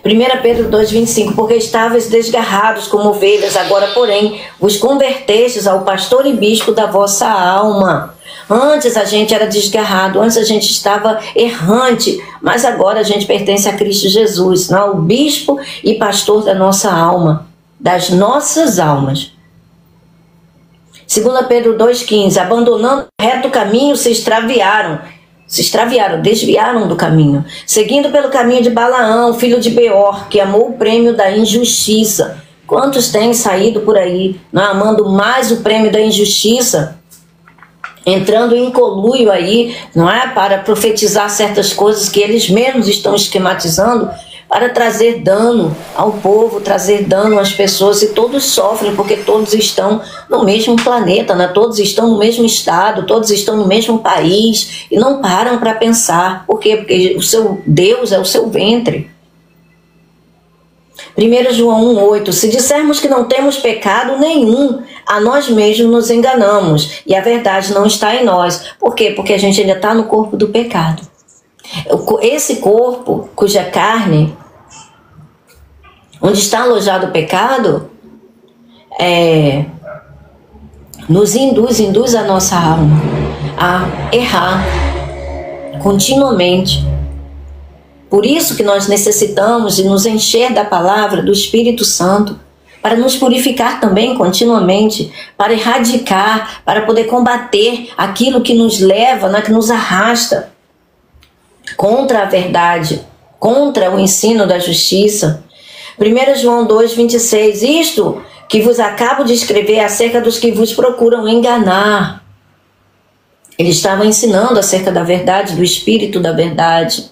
1 Pedro 2,25, porque estáveis desgarrados como ovelhas, agora, porém, vos convertestes ao pastor e bispo da vossa alma. Antes a gente era desgarrado, antes a gente estava errante, mas agora a gente pertence a Cristo Jesus, não? O bispo e pastor da nossa alma, das nossas almas. 2 Pedro 2,15, abandonando o reto caminho, se extraviaram, desviaram do caminho, seguindo pelo caminho de Balaão, filho de Beor, que amou o prêmio da injustiça. Quantos têm saído por aí, não, amando mais o prêmio da injustiça, entrando em conluio aí, não é, para profetizar certas coisas que eles mesmos estão esquematizando para trazer dano ao povo, trazer dano às pessoas, e todos sofrem porque todos estão no mesmo planeta, né? Todos estão no mesmo estado, todos estão no mesmo país e não param para pensar. Por quê? Porque o seu Deus é o seu ventre. 1 João 1,8, se dissermos que não temos pecado nenhum, a nós mesmos nos enganamos e a verdade não está em nós. Por quê? Porque a gente ainda está no corpo do pecado. Esse corpo, cuja carne, onde está alojado o pecado, nos induz a nossa alma a errar continuamente. Por isso que nós necessitamos de nos encher da palavra do Espírito Santo, para nos purificar também continuamente, para erradicar, para poder combater aquilo que nos leva, né, que nos arrasta contra a verdade, contra o ensino da justiça. 1 João 2,26, isto que vos acabo de escrever acerca dos que vos procuram enganar. Ele estava ensinando acerca da verdade, do Espírito da verdade.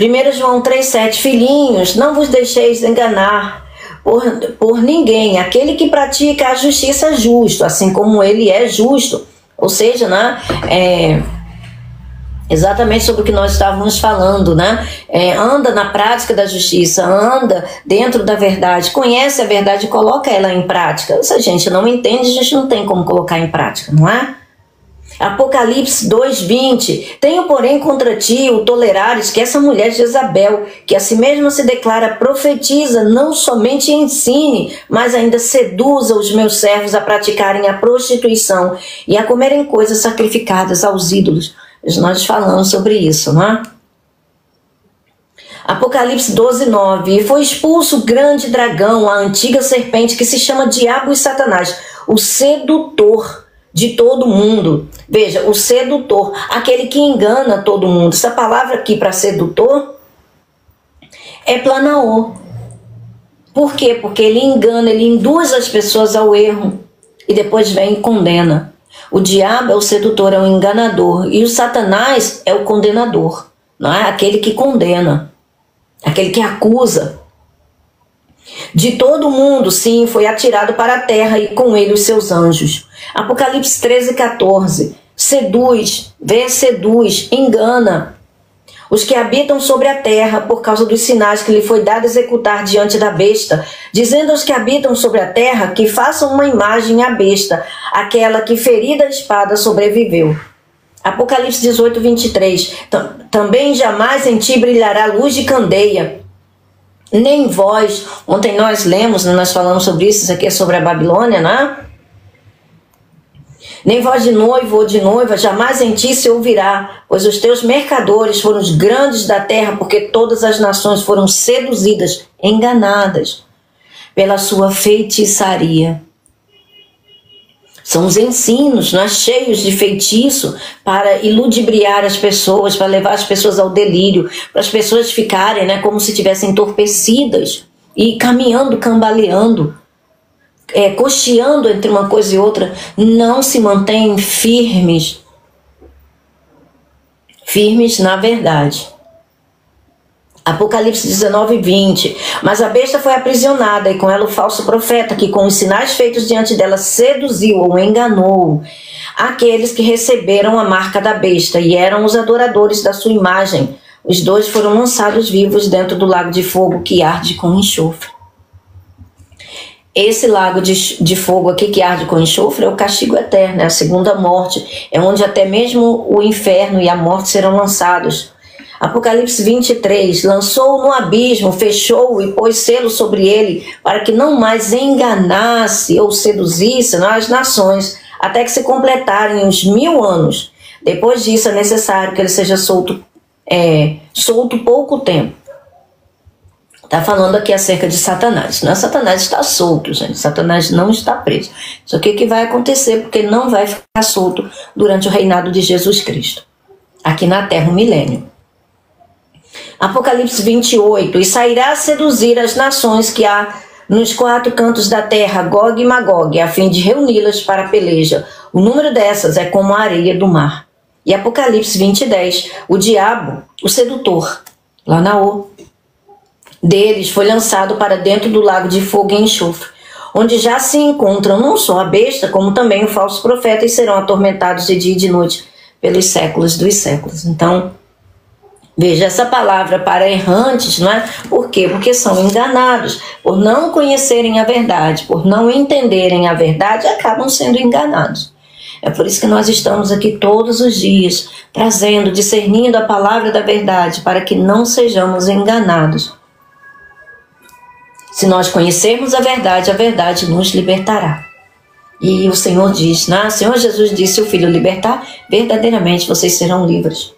1 João 3,7, filhinhos, não vos deixeis enganar por ninguém. Aquele que pratica a justiça é justo, assim como ele é justo. Ou seja, né, exatamente sobre o que nós estávamos falando, né? Anda na prática da justiça, anda dentro da verdade, conhece a verdade e coloca ela em prática. Se a gente não entende, a gente não tem como colocar em prática, não é? Apocalipse 2,20, tenho porém contra ti o tolerares que essa mulher Jezabel, que a si mesma se declara profetiza, não somente ensine, mas ainda seduza os meus servos a praticarem a prostituição e a comerem coisas sacrificadas aos ídolos. Nós falamos sobre isso, não é? Apocalipse 12,9, e foi expulso o grande dragão, a antiga serpente, que se chama Diabo e Satanás, o sedutor de todo mundo. Veja, o sedutor, aquele que engana todo mundo. Essa palavra aqui para sedutor é planaô. Por quê? Porque ele engana, ele induz as pessoas ao erro e depois vem e condena. O diabo é o sedutor, é o enganador, e o Satanás é o condenador, não é? Aquele que condena, aquele que acusa. De todo mundo, sim, foi atirado para a terra e com ele os seus anjos. Apocalipse 13,14, seduz, engana os que habitam sobre a terra por causa dos sinais que lhe foi dado executar diante da besta, dizendo aos que habitam sobre a terra que façam uma imagem à besta, aquela que ferida a espada sobreviveu. Apocalipse 18,23, também jamais em ti brilhará luz de candeia, nem vós. Ontem nós lemos, nós falamos sobre isso aqui é sobre a Babilônia, né? Nem voz de noivo ou de noiva, jamais em ti se ouvirá, pois os teus mercadores foram os grandes da terra, porque todas as nações foram seduzidas, enganadas pela sua feitiçaria. São os ensinos, né, cheios de feitiço para iludibriar as pessoas, para levar as pessoas ao delírio, para as pessoas ficarem, né, como se estivessem entorpecidas e caminhando, cambaleando, cocheando entre uma coisa e outra, não se mantêm firmes na verdade. Apocalipse 19:20, mas a besta foi aprisionada e com ela o falso profeta, que com os sinais feitos diante dela seduziu ou enganou aqueles que receberam a marca da besta e eram os adoradores da sua imagem. Os dois foram lançados vivos dentro do lago de fogo que arde com enxofre. Esse lago de fogo aqui que arde com enxofre é o castigo eterno, é a segunda morte, é onde até mesmo o inferno e a morte serão lançados. Apocalipse 23, lançou no abismo, fechou e pôs selo sobre ele, para que não mais enganasse ou seduzisse as nações, até que se completarem os 1000 anos. Depois disso é necessário que ele seja solto pouco tempo. Está falando aqui acerca de Satanás. Não é Satanás está solto, gente. Satanás não está preso. Só que o que vai acontecer? Porque ele não vai ficar solto durante o reinado de Jesus Cristo. Aqui na terra, o milênio. Apocalipse 28. E sairá a seduzir as nações que há nos 4 cantos da terra, Gog e Magog, a fim de reuni-las para a peleja. O número dessas é como a areia do mar. E Apocalipse 20:10. O diabo, o sedutor, lá na O, deles foi lançado para dentro do lago de fogo e enxofre, onde já se encontram não só a besta, como também o falso profeta, e serão atormentados de dia e de noite pelos séculos dos séculos. Então, veja, essa palavra para errantes, não é? Por quê? Porque são enganados, por não conhecerem a verdade, por não entenderem a verdade, acabam sendo enganados. É por isso que nós estamos aqui todos os dias, trazendo, discernindo a palavra da verdade, para que não sejamos enganados. Se nós conhecermos a verdade nos libertará. E o Senhor diz, né? O Senhor Jesus disse, se o Filho libertar, verdadeiramente vocês serão livres.